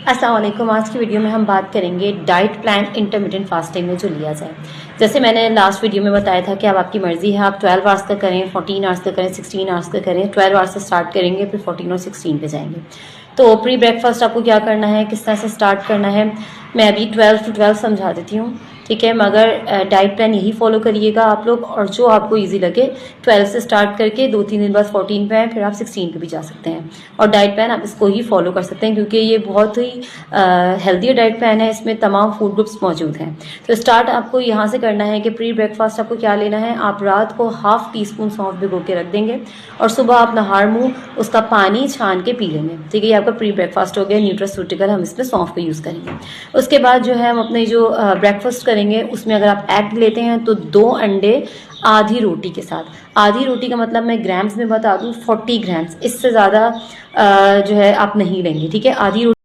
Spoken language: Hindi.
अस्सलाम वालेकुम। आज की वीडियो में हम बात करेंगे डाइट प्लान इंटरमिटेंट फास्टिंग में जो लिया जाए। जैसे मैंने लास्ट वीडियो में बताया था कि अब आपकी मर्ज़ी है, आप 12 आवर्स का करें, 14 आवर्स का करें, 16 आवर्स का करें। 12 आवर्स से स्टार्ट करेंगे, फिर 14 और 16 पे जाएंगे। तो प्री ब्रेकफास्ट आपको क्या करना है, किस तरह से स्टार्ट करना है, मैं अभी 12 to 12 समझा देती हूँ, ठीक है। मगर डाइट प्लान यही फॉलो करिएगा आप लोग, और जो आपको इजी लगे 12 से स्टार्ट करके 2-3 दिन बाद 14 पे आए, फिर आप 16 पे भी जा सकते हैं। और डाइट प्लान आप इसको ही फॉलो कर सकते हैं क्योंकि ये बहुत ही हेल्दी डाइट प्लान है, इसमें तमाम फूड ग्रुप्स मौजूद हैं। तो स्टार्ट आपको यहाँ से करना है कि प्री ब्रेकफास्ट आपको क्या लेना है। आप रात को ½ टीस्पून सौंफ भिगो के रख देंगे और सुबह आप नहार मुँह उसका पानी छान के पी लेंगे, ठीक है। ये आपका प्री ब्रेकफास्ट हो गया न्यूट्रास्यूटिकल, हम इसमें सौंफ का यूज़ करेंगे। उसके बाद जो है हम अपने जो ब्रेकफास्ट करेंगे उसमें अगर आप एग लेते हैं तो 2 अंडे आधी रोटी के साथ। आधी रोटी का मतलब मैं ग्राम्स में बता दूं 40 ग्राम्स, इससे ज़्यादा जो है आप नहीं लेंगे, ठीक है। आधी